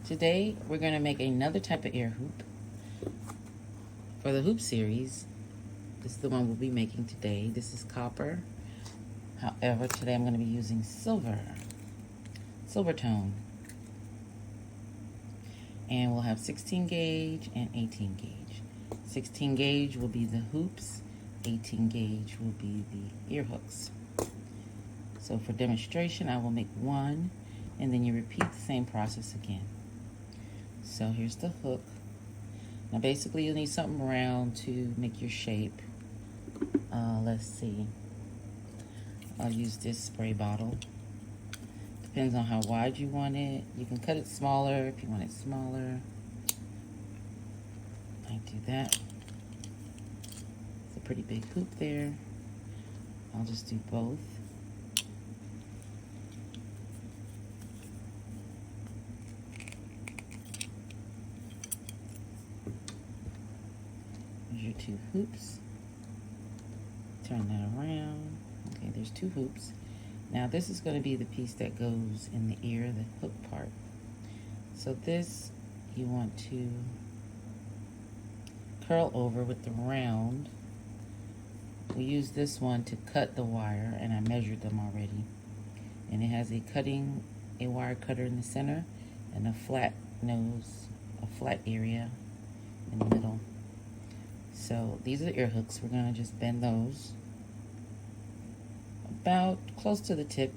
Today we're going to make another type of ear hoop. For the hoop series, this is the one we'll be making today. This is copper. However, today I'm going to be using silver tone. And we'll have 16 gauge and 18 gauge. 16 gauge will be the hoops, 18 gauge will be the ear hooks. So for demonstration, I will make one, and then you repeat the same process again. So here's the hook. Now basically you'll need something round to make your shape. Let's see. I'll use this spray bottle. Depends on how wide you want it. You can cut it smaller if you want it smaller. I do that. It's a pretty big hoop there. I'll just do both. Here's your two hoops. Turn that around. Okay, there's two hoops. Now this is going to be the piece that goes in the ear, the hook part. So this you want to curl over with the round. We use this one to cut the wire, and I measured them already. And it has a wire cutter in the center and a flat nose, a flat area in the middle. So these are the ear hooks. We're going to just bend those about close to the tip.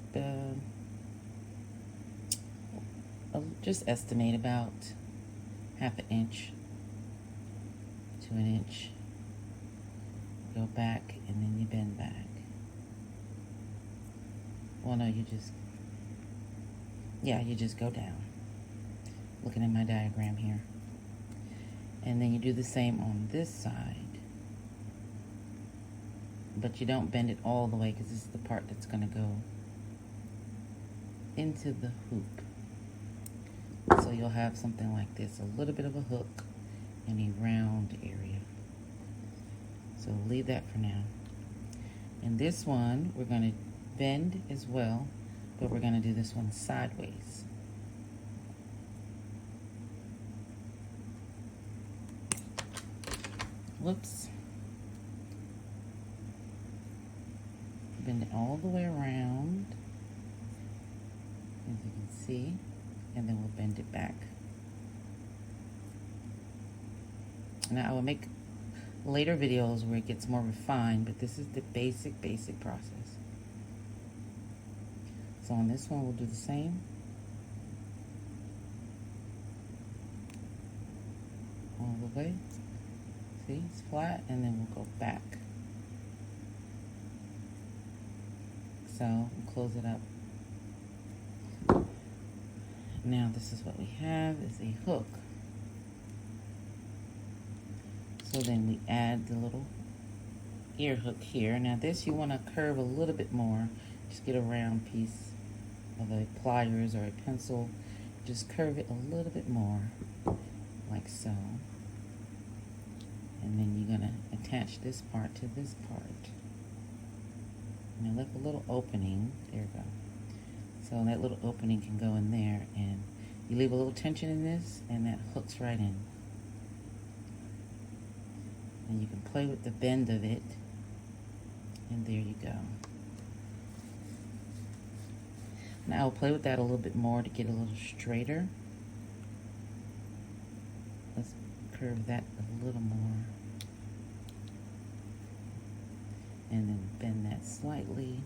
Just estimate about ½ inch to an inch. Go back and then you bend back. Well, no, you just go down. Looking at my diagram here. And then you do the same on this side. But you don't bend it all the way, because this is the part that's going to go into the hoop. So you'll have something like this, a little bit of a hook and a round area. So leave that for now. And this one, we're going to bend as well, but we're going to do this one sideways. Whoops. Bend it all the way around, as you can see, and then we'll bend it back. Now I will make later videos where it gets more refined, but this is the basic process. So on this one we'll do the same. All the way. See, it's flat, and then we'll go back. So we'll close it up. Now this is what we have, is a hook. So then we add the little ear hook here. Now this you want to curve a little bit more. Just get a round piece of a pliers or a pencil. Just curve it a little bit more, like so. And then you're going to attach this part to this part. Now left a little opening. There we go. So that little opening can go in there, and you leave a little tension in this, and that hooks right in. And you can play with the bend of it, and there you go. Now I'll play with that a little bit more to get a little straighter. Let's curve that a little more. And then bend that slightly.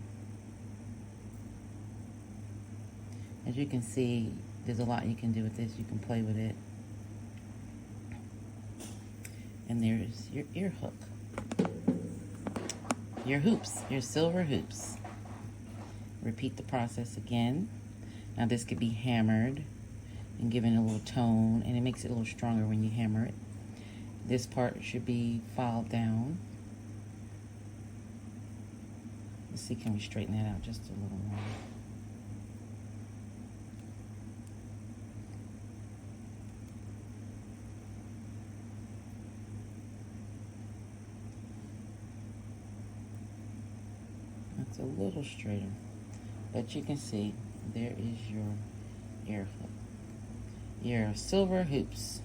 As you can see, there's a lot you can do with this. You can play with it. And there's your ear hook. Your hoops, your silver hoops. Repeat the process again. Now this could be hammered and given a little tone, and it makes it a little stronger when you hammer it. This part should be filed down. Let's see, can we straighten that out just a little more? That's a little straighter. But you can see, there is your ear hook. your silver hoops.